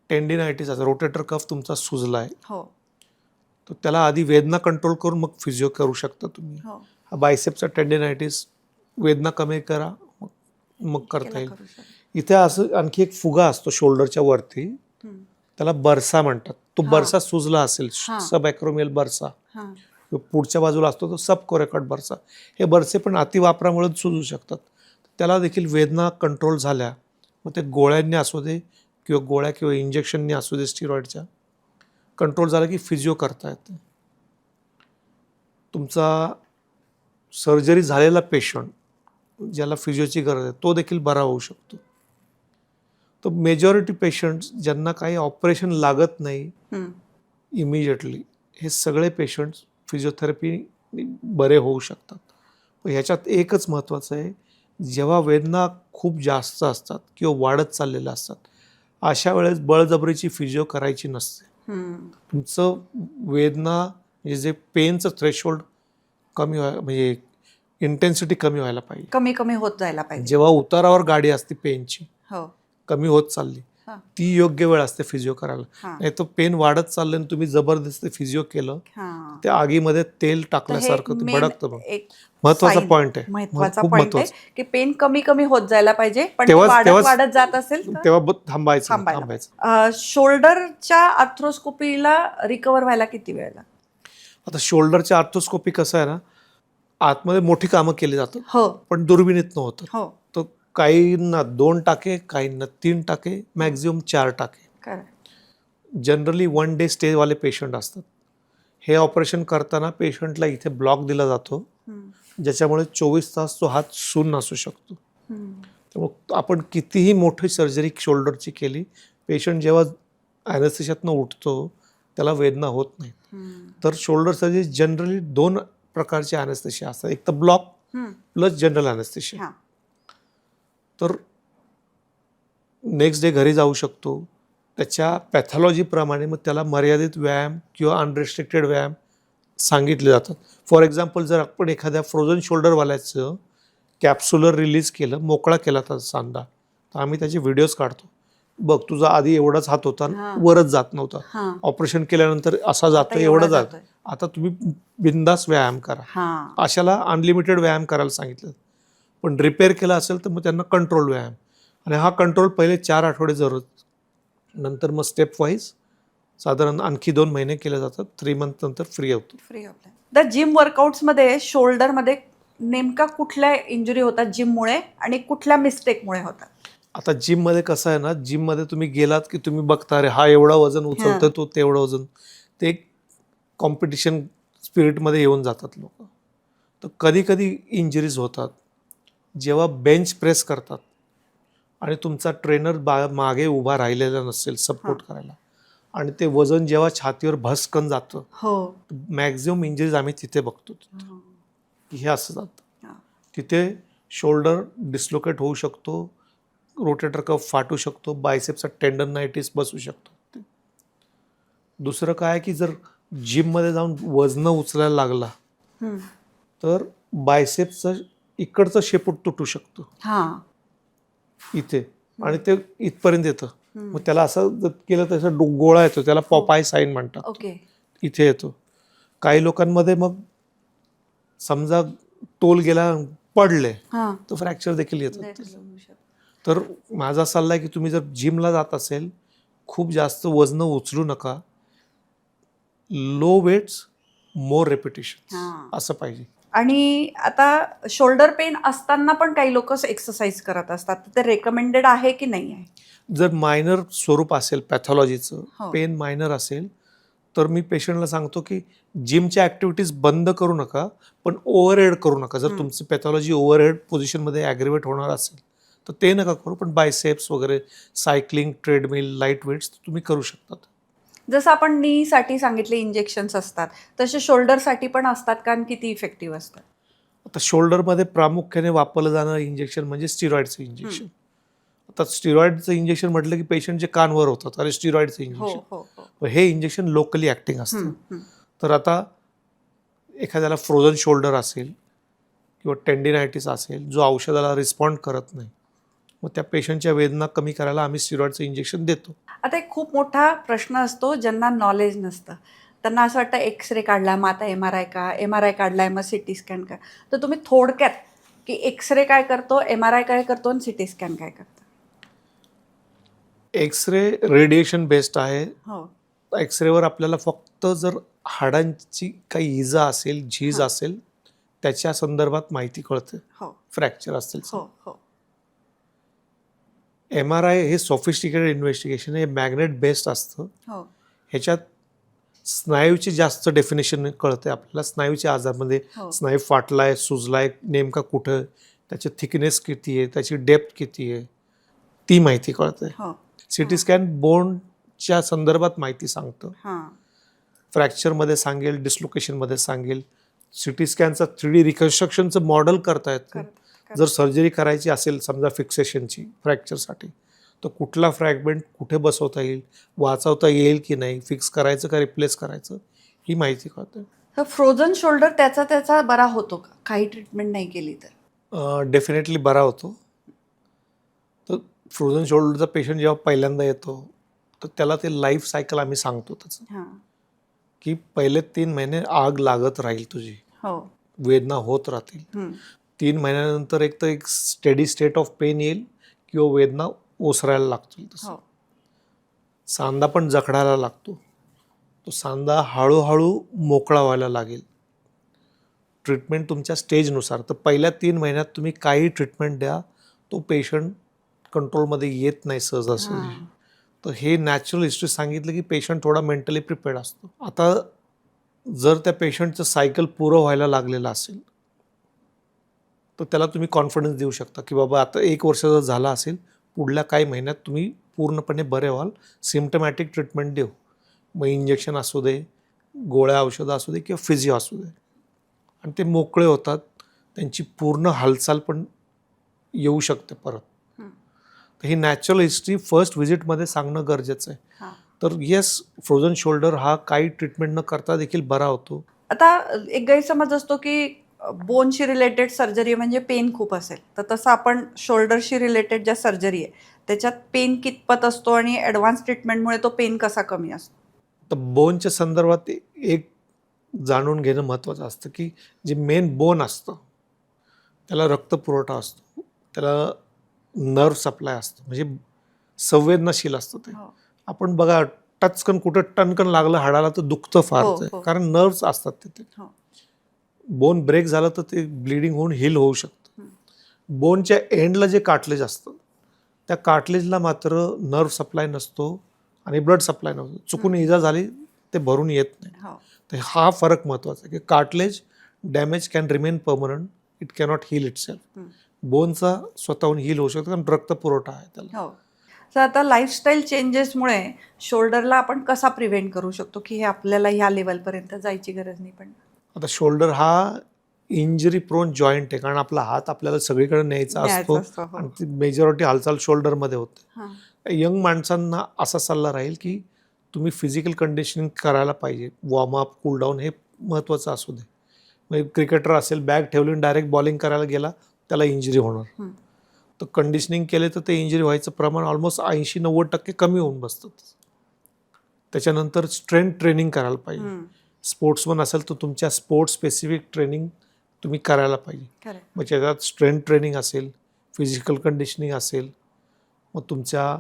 टेंडिनायटिस, रोटेटर कफ तुमचा सुजला आहे, हो तर त्याला आधी वेदना कंट्रोल करून मग फिजिओ करू शकता तुम्ही. हो हा बायसेपचा टेंडिनायटिस, वेदना कमी करा मग करता केलं येईल. करू शकतो. इथे असं आणखी एक फुगा असतो शोल्डरच्या वरती, त्याला बरसा म्हणतात. तो बरसा सुजला असेल, सब ॲक्रोमियल बरसा, हां पुढच्या बाजूला असतो तो सब कोरेकॉट बरसा. हे बरसे पण अतिवापरामुळे सुजू शकतात. त्याला देखील वेदना कंट्रोल झाल्या, मग ते गोळ्यांनी असू दे किंवा गोळ्या किंवा इंजेक्शननी असू दे स्टिरॉइडच्या, कंट्रोल झाला की फिजिओ करता येते. तुमचा सर्जरी झालेला पेशंट ज्याला फिजिओची गरज आहे तो देखील बरा होऊ शकतो. तर मेजॉरिटी पेशंट्स ज्यांना काही ऑपरेशन लागत नाही इमिजिएटली, हे सगळे पेशंट्स फिजिओथेरपी बरे होऊ शकतात. पण ह्याच्यात एकच महत्त्वाचं आहे, जेव्हा वेदना खूप जास्त असतात किंवा वाढत चाललेल्या असतात, अशा वेळेस बळजबरीची फिजिओ करायची नसते. तुमचं वेदना म्हणजे जे पेनचं थ्रेशोल्ड कमी म्हणजे इंटेन्सिटी कमी व्हायला पाहिजे. कमी कमी होत जायला पाहिजे. जेव्हा उतारावर गाडी असते पेनची, हो कमी होत चालली, हां ती योग्य वेळ असते फिजिओ करायला. हां नाही तर पेन वाढत चाललं आणि तुम्ही जबरदस्ती फिजिओ केलं, हां त्या आगीमध्ये तेल तर हे टाकल्यासारखं ते main भडकतं. मग एक महत्वाचा sign, पॉइंट आहे, महत्वाचा खूप पॉइंट महत्वाचा. आहे की पेन कमी कमी होत जायला पाहिजे, पण ते तेव्हाच- वाढत तेव्हाच- वाढत जात असेल तर तेव्हा थांबायचं. थांबायला. शोल्डरच्या आर्थ्रोस्कोपीला रिकवर व्हायला किती वेळ लागतो? आता शोल्डरच्या आर्थोस्कोपी कसं आहे ना, आतमध्ये मोठी कामं केली जातात हो पण दुर्बिणीतनं होतं. हो तर काहींना 2 टाके, काहींना 3 टाके, मॅक्झिमम 4 टाके. खरं. जनरली 1 डे स्टेवाले पेशंट असतात. हे ऑपरेशन करताना पेशंटला इथे ब्लॉक दिला जातो, ज्याच्यामुळे 24 तास तो हात सून असू शकतो. त्यामुळे आपण कितीही मोठी सर्जरी शोल्डरची केली, पेशंट जेव्हा ॲनेस्थेशियातनं उठतो त्याला वेदना होत नाही. तर शोल्डर सर्जरी जनरली 2 प्रकारचे ॲनेस्थेशिया असतात, एक तर ब्लॉक प्लस जनरल ॲनेस्थेशिया. हां तर नेक्स्ट डे घरी जाऊ शकतो. त्याच्या पॅथॉलॉजीप्रमाणे मग त्याला मर्यादित व्यायाम किंवा अनरेस्ट्रिक्टेड व्यायाम सांगितले जातात. फॉर एक्झाम्पल जर आपण एखाद्या फ्रोझन शोल्डरवाल्याचं कॅप्सुलर रिलीज केलं, मोकळा केला तर सांधा, तर आम्ही त्याचे व्हिडिओज काढतो. बघ तुझा आधी एवढाच हात होता, वरच जात नव्हता, हां ऑपरेशन केल्यानंतर असा जातोय, एवढं जात, आता तुम्ही बिंदास व्यायाम करा. हां अशाला अनलिमिटेड व्यायाम करायला सांगितलं. पण रिपेअर केला असेल तर मग त्यांना कंट्रोल व्यायाम, आणि हा कंट्रोल पहिले 4 आठवडे जरूर, नंतर मग स्टेप वाईज साधारण आणखी 2 महिने केले जातात. 3 मंथ नंतर फ्री होतो. Free of. द जिम वर्कआउट्समध्ये शोल्डरमध्ये नेमका कुठल्या इंजुरी होतात जिममुळे, आणि कुठल्या मिस्टेकमुळे होतात? आता जिममध्ये कसं आहे ना, जिममध्ये तुम्ही गेलात की तुम्ही बघता अरे हा एवढा वजन उचलतोय, तो तेवढं वजन, ते एक कॉम्पिटिशन स्पिरिटमध्ये येऊन जातात लोक. तर कधी कधी इंजरीज होतात जेव्हा बेंच प्रेस करतात आणि तुमचा ट्रेनर मागे उभा राहिलेला नसेल सपोर्ट करायला, आणि ते वजन जेव्हा छातीवर भस्कन जातं, हो मॅक्झिमम इंजरीज आम्ही तिथे बघतो. हे असं जातं. हां. तिथे शोल्डर डिस्लोकेट होऊ शकतो, रोटेटर कफ फाटू शकतो, बायसेपचा टेंडनायटिस बसू शकतो. दुसरं काय की जर जिममध्ये जाऊन वजनं उचलायला लागला तर बायसेपचं इकडचं शेपूट तुटू शकतो हां इथे, आणि ते इथपर्यंत येतं. मग त्याला असं जर केलं तर असं गोळा येतो, त्याला पॉपाय साईन म्हणतात, ओके. इथे येतो. काही लोकांमध्ये मग समजा तोल गेला, पडले, हां. तर फ्रॅक्चर देखील येतात. That होऊ शकतं. तर माझा सल्ला आहे की तुम्ही जर जिमला जात असेल, खूप जास्त वजन उचलू नका. लो वेट्स, मोर रेपिटेशन हां. असं पाहिजे. आणि आता शोल्डर पेन असताना पण काही लोक एक्सरसाइज करत असतात, तर ते रेकमेंडेड आहे की नाही आहे? जर मायनर स्वरूप असेल पॅथॉलॉजीचं, हो. पेन मायनर असेल, तर मी पेशंटला सांगतो की जिमच्या ॲक्टिव्हिटीज बंद करू नका, पण ओव्हरहेड करू नका. जर तुमची पॅथॉलॉजी ओव्हरहेड पोझिशनमध्ये ॲग्रिवेट होणार असेल तर ते नका करू, पण बायसेप्स वगैरे, सायकलिंग, ट्रेडमिल, लाईट वेट्स तुम्ही करू शकतात. जसं आपण नी साठी सांगितले इंजेक्शन्स असतात, तसे शोल्डरसाठी पण असतात का आणि किती इफेक्टिव्ह असतात? आता शोल्डरमध्ये प्रामुख्याने वापरलं जाणारं इंजेक्शन म्हणजे स्टिरॉइडचं इंजेक्शन. आता स्टिरॉइडचं इंजेक्शन म्हटलं की पेशंटचे कान वर होतात, अरे स्टिरॉइडचं हो इंजेक्शन. हो हो. हे इंजेक्शन लोकली ॲक्टिंग असतं. हं. तर आता एखाद्याला फ्रोझन शोल्डर असेल किंवा टेंडिनायटिस असेल, जो औषधाला रिस्पॉन्ड करत नाही, मग त्या पेशंटच्या वेदना कमी करायला आम्ही स्टिरॉइडचं इंजेक्शन देतो. आता एक खूप मोठा प्रश्न असतो ज्यांना नॉलेज नसतं. त्यांना असं वाटतं एक्सरे काढला, मग आता MRI का, MRI काढलाय मग CT स्कॅन का. तर तुम्ही थोडक्यात की एक्सरे काय करतो, MRI काय करतो आणि CT स्कॅन काय करतो? एक्सरे रेडिएशन बेस्ड आहे. हो. एक्सरेवर आपल्याला फक्त जर हाडांची काही इजा असेल, झीज असेल, त्याच्या संदर्भात माहिती कळते. हो फ्रॅक्चर असेल. हो हो. MRI हे सॉफिस्टिकेटेड इन्व्हेस्टिगेशन, हे मॅग्नेट बेस्ड असतं. हो ह्याच्यात स्नायूची जास्त डेफिनेशन कळते आपल्याला. स्नायूचे आजार म्हणजे हो. स्नायू फाटलाय, सुजलाय, नेमका कुठं, त्याची थिकनेस किती आहे, त्याची डेप्थ किती आहे, ती माहिती कळते. हो. CT स्कॅन बोनच्या संदर्भात माहिती सांगतं. हां. फ्रॅक्चरमध्ये सांगेल, डिस्लोकेशनमध्ये सांगेल. CT स्कॅनचा 3D रिकन्स्ट्रक्शनचं मॉडेल करता येतं. जर सर्जरी करायची असेल समजा फिक्सेशनची फ्रॅक्चरसाठी, तर कुठला फ्रॅगमेंट कुठे बसवता येईल, वाचवता येईल की नाही, फिक्स करायचं का रिप्लेस करायचं, ही माहिती कळते. तर फ्रोझन शोल्डर त्याचा बरा होतो का, काही ट्रीटमेंट नाही केली तर? डेफिनेटली बरा होतो. तर फ्रोझन शोल्डरचा पेशंट जेव्हा पहिल्यांदा येतो, तर त्याला ते लाईफ सायकल आम्ही सांगतो त्याचं, हां. की पहिले 3 महिने आग लागत राहील तुझी, हो. वेदना होत राहतील. हं. 3 महिन्यानंतर एक तर एक स्टेडी स्टेट ऑफ पेन येईल किंवा वेदना ओसरायला लागतील. तसं हो. सांधा पण जखडायला लागतो. तो सांधा हळूहळू मोकळा व्हायला लागेल. ट्रीटमेंट तुमच्या स्टेजनुसार. तर पहिल्या 3 महिन्यात तुम्ही काही ट्रीटमेंट द्या, तो पेशंट कंट्रोलमध्ये येत नाही सहजासहजी. हां. तर हे नॅचरल हिस्ट्री सांगितलं की पेशंट थोडा मेंटली प्रिपेअर्ड असतो. आता जर त्या पेशंटचं सायकल पुरं व्हायला लागलेलं असेल, तर त्याला तुम्ही कॉन्फिडन्स देऊ शकता की बाबा आता 1 वर्ष जर झाला असेल, पुढल्या काही महिन्यात तुम्ही पूर्णपणे बरे व्हाल. सिम्पटमॅटिक ट्रीटमेंट देऊ. मग इंजेक्शन असू दे, गोळ्या औषधं असू दे किंवा फिजिओ असू दे, आणि ते मोकळे होतात. त्यांची पूर्ण हालचाल पण येऊ शकते परत. तर ही नॅचरल हिस्ट्री फर्स्ट व्हिजिटमध्ये सांगणं गरजेचं आहे. हां. तर येस, फ्रोझन शोल्डर हा काही ट्रीटमेंट न करता देखील बरा होतो. आता एक गैरसमज असतो की बोनशी रिलेटेड सर्जरी म्हणजे पेन खूप असेल, तर तसं आपण शोल्डरशी रिलेटेड ज्या सर्जरी आहे त्याच्यात पेन कितपत असतो आणि ॲडव्हान्स ट्रीटमेंटमुळे तो पेन कसा कमी असतो? तर बोनच्या संदर्भात एक जाणून घेणं महत्त्वाचं असतं की जे मेन बोन असतं त्याला रक्तपुरवठा असतो, त्याला नर्व सप्लाय असतो, म्हणजे संवेदनशील असतं ते. हो. आपण बघा, टचकन कुठं टणकन लागलं हाडाला तर दुखतं फार हो, ते, हो. कारण नर्व्स असतात तिथे. हो. बोन ब्रेक झालं तर ते ब्लिडिंग होऊन हील होऊ शकतं. बोनच्या एंडला जे कार्टिलेज असतं, त्या कार्टिलेजला मात्र नर्व सप्लाय नसतो आणि ब्लड सप्लाय नसतो. चुकून इजा झाली ते भरून येत नाही. हो. तर हा फरक महत्त्वाचा आहे की cartilage damage can remain permanent, it cannot heal itself. बोनचा स्वतःहून हील होऊ शकतो कारण रक्तपुरवठा आहे त्याला. हो. तर आता लाईफस्टाईल चेंजेसमुळे शोल्डरला आपण कसा प्रिव्हेंट करू शकतो की हे आपल्याला ह्या लेवलपर्यंत जायची गरज नाही पण? आता शोल्डर हा इंजरी प्रोन जॉईंट आहे, कारण आपला हात आपल्याला सगळीकडे न्यायचा असतो हो. आणि ती मेजॉरिटी हालचाल शोल्डरमध्ये होते. हां. यंग माणसांना असा सल्ला राहील की तुम्ही फिजिकल कंडिशनिंग करायला पाहिजे. वॉर्मअप, कूलडाऊन हे महत्त्वाचं असू दे. म्हणजे क्रिकेटर असेल, बॅग ठेवली डायरेक्ट बॉलिंग करायला गेला, त्याला इंजरी होणार. तर कंडिशनिंग केले तर ते इंजरी व्हायचं प्रमाण ऑलमोस्ट 80-90% कमी होऊन बसतं. त्याच्यानंतर स्ट्रेंथ ट्रेनिंग करायला पाहिजे. स्पोर्ट्समन असेल तर तुमच्या स्पोर्ट्स स्पेसिफिक ट्रेनिंग तुम्ही करायला पाहिजे. करेक्ट. मग त्याच्यात स्ट्रेंथ ट्रेनिंग असेल, फिजिकल कंडिशनिंग असेल, मग तुमच्या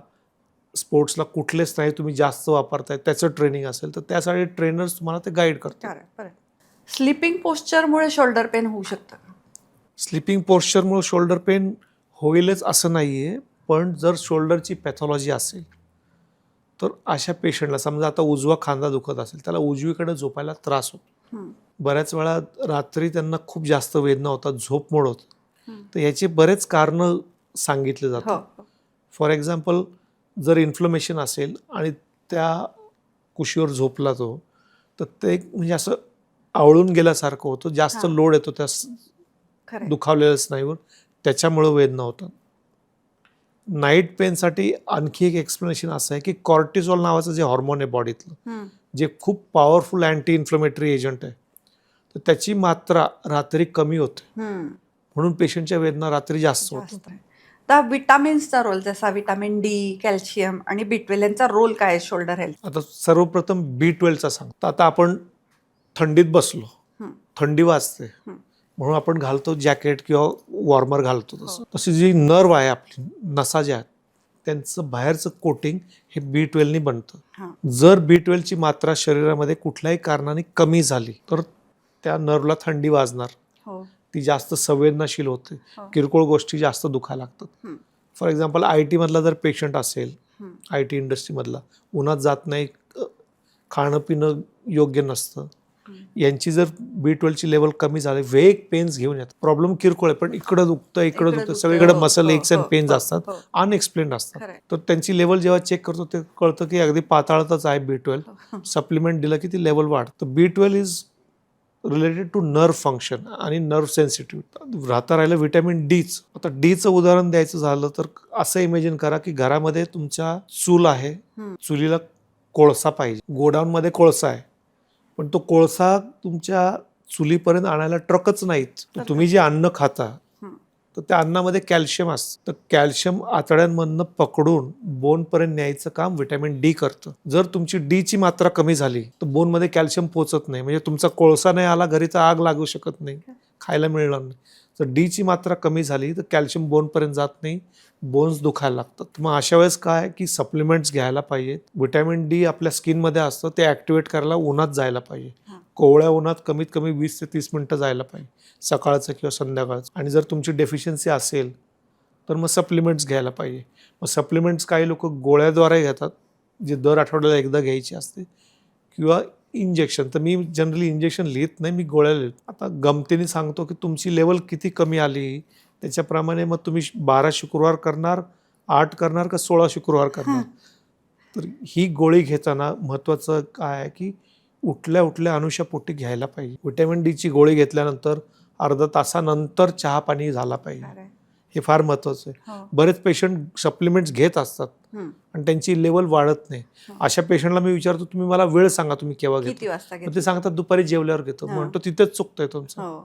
स्पोर्ट्सला कुठले स्नायू तुम्ही जास्त वापरताय त्याचं ट्रेनिंग असेल तर त्यासाठी ट्रेनर्स तुम्हाला ते गाईड करतात. करेक्ट. स्लिपिंग पोस्चरमुळे शोल्डर पेन होऊ शकतं का? स्लिपिंग पोस्चरमुळे शोल्डर पेन होईलच असं नाही आहे, पण जर शोल्डरची पॅथॉलॉजी असेल तर अशा पेशंटला, समजा आता उजवा खांदा दुखत असेल, त्याला उजवीकडे झोपायला त्रास होतो. बऱ्याच वेळा रात्री त्यांना खूप जास्त वेदना होतात, झोप मोड होतं. तर याचे बरेच कारणं सांगितले जातात. फॉर एक्झाम्पल, जर इन्फ्लमेशन असेल आणि त्या कुशीवर झोपला तो, तर ते म्हणजे असं आवळून गेल्यासारखं होतं, जास्त लोड येतो त्या दुखावलेल्या स्नायूवर, त्याच्यामुळं वेदना होतात. नाईट पेनसाठी आणखी एक एक्सप्लेनेशन असं आहे की कॉर्टिसॉल नावाचं जे हॉर्मोन आहे बॉडीतलं, जे खूप पॉवरफुल अँटी इन्फ्लमेटरी एजंट आहे, तर त्याची मात्रा रात्री कमी होते, म्हणून पेशंटच्या वेदना रात्री जास्त होतात. तर विटामिन्सचा रोल, जसा विटामिन डी, कॅल्शियम आणि B12 यांचा रोल काय आहे शोल्डर हेल्थ? आता सर्वप्रथम B12चा सांगतो. आता आपण थंडीत बसलो, थंडी वाजते, म्हणून आपण घालतो जॅकेट किंवा वॉर्मर घालतो. तशी जी नर्व आहे आपली, नसा ज्या आहेत, त्यांचं बाहेरचं कोटिंग हे B12नी बनतं. जर B12ची मात्रा शरीरामध्ये कुठल्याही कारणाने कमी झाली तर त्या नर्वला थंडी वाजणार, ती जास्त संवेदनशील होते, किरकोळ गोष्टी जास्त दुखायला लागतात. फॉर एक्झाम्पल, IT मधला जर पेशंट असेल, IT इंडस्ट्रीमधला, उन्हात जात नाही, खाणं पिणं योग्य नसतं, यांची जर B12ची लेवल कमी झाली, वेग पेन्स घेऊन येतात. प्रॉब्लेम किरकोळ आहे, पण इकडं दुखतं, सगळीकडे मसल एक्स अँड पेन्स असतात, अनएक्सप्लेन्ड असतात. तर त्यांची लेवल जेव्हा चेक करतो ते कळतं की अगदी पाताळातच आहे B12. सप्लिमेंट दिलं की ती लेवल वाढतं. B12 is related to nerve function आणि नर्व सेन्सिटिव्ह. राहता राहिलं विटॅमिन डीच. आता डीचं उदाहरण द्यायचं झालं तर असं इमेजिन करा की घरामध्ये तुमच्या चूल आहे, चुलीला कोळसा पाहिजे, गोडाऊनमध्ये कोळसा आहे, पण तो कोळसा तुमच्या चुलीपर्यंत आणायला ट्रकच नाहीत. तुम्ही जे अन्न खाता तर त्या अन्नामध्ये कॅल्शियम असतं, तर कॅल्शियम आतड्यांमधनं पकडून बोनपर्यंत न्यायचं काम विटॅमिन डी करतं. जर तुमची डीची मात्रा कमी झाली तर बोनमध्ये कॅल्शियम पोचत नाही, म्हणजे तुमचा कोळसा नाही आला घरी तर आग लागू शकत नाही, खायला मिळणार नाही. जर डीची मात्रा कमी झाली तर कॅल्शियम बोनपर्यंत जात नाही, बोन्स दुखायला लागतात. मग अशा वेळेस काय की सप्लिमेंट्स घ्यायला पाहिजेत. विटॅमिन डी आपल्या स्किनमध्ये असतं, ते ॲक्टिवेट करायला उन्हात जायला पाहिजे. कोवळ्या उन्हात कमीत कमी 20 ते 30 मिनिटं जायला पाहिजे, सकाळचं किंवा संध्याकाळचं. आणि जर तुमची डेफिशियन्सी असेल तर मग सप्लिमेंट्स घ्यायला पाहिजे. मग सप्लिमेंट्स काही लोक गोळ्याद्वारे घेतात, जे दर आठवड्याला एकदा घ्यायची असते, किंवा इंजेक्शन. तर मी जनरली इंजेक्शन लिहित नाही, मी गोळ्या लिहितो. आता गमतीने सांगतो की तुमची लेवल किती कमी आली त्याच्याप्रमाणे मग तुम्ही 12 शुक्रवार करणार, 8 करणार का 16 शुक्रवार करणार. तर ही गोळी घेताना महत्त्वाचं काय आहे की उठल्या उठल्या अनुषापोटी घ्यायला पाहिजे. विटॅमिन डीची गोळी घेतल्यानंतर अर्धा तासानंतर चहा पाणी झाला पाहिजे, हे फार महत्त्वाचं आहे. बरेच पेशंट सप्लिमेंट्स घेत असतात आणि त्यांची लेवल वाढत नाही. अशा पेशंटला मी विचारतो, तुम्ही मला वेळ सांगा, तुम्ही केव्हा घेता? ते सांगतात दुपारी जेवल्यावर घेतो. म्हणतो तिथेच चुकतंय तुमचं.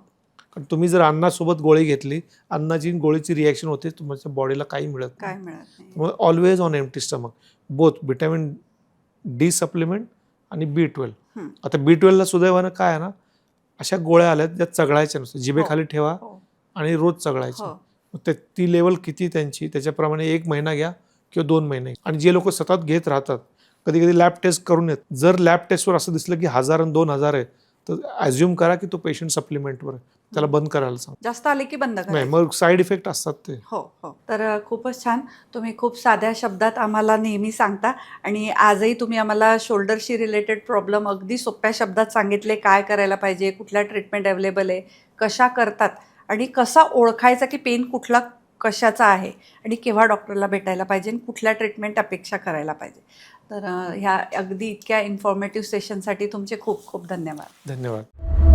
कारण तुम्ही जर अन्नासोबत गोळी घेतली, अन्नाची गोळीची रिॲक्शन होते, तुमच्या बॉडीला काही मिळत नाही. Always on empty stomach both vitamin D supplement आणि B12. आता B12ला सुदैवानं काय आहे ना, अशा गोळ्या आल्यात ज्या चघळायच्या नसतात, जिभेखाली ठेवा आणि रोज चघळायच्या. ती लेवल किती त्यांची त्याच्याप्रमाणे 1 महिना घ्या किंवा 2 महिने. आणि जे लोक सतत घेत राहतात, कधी कधी लॅब टेस्ट करून येत, जर लॅब टेस्टवर असं दिसलं की 1000 आणि 2000 आहे तर ॲज्युम करा की तो पेशंट सप्लिमेंटवर आहे, त्याला बंद करायला सांग. जास्त आले की बंद नाही, मग साईड इफेक्ट असतात ते. हो. तर खूपच छान, तुम्ही खूप साध्या शब्दात आम्हाला नेहमी सांगता आणि आजही तुम्ही आम्हाला शोल्डरशी रिलेटेड प्रॉब्लेम अगदी सोप्या शब्दात सांगितले. काय करायला पाहिजे, कुठल्या ट्रीटमेंट अवेलेबल आहे, कशा करतात आणि कसा ओळखायचा की पेन कुठला कशाचा आहे आणि केव्हा डॉक्टरला भेटायला पाहिजे आणि कुठल्या ट्रीटमेंट अपेक्षा करायला पाहिजे. तर ह्या अगदी इतक्या इन्फॉर्मेटिव्ह सेशनसाठी तुमचे खूप खूप धन्यवाद. धन्यवाद.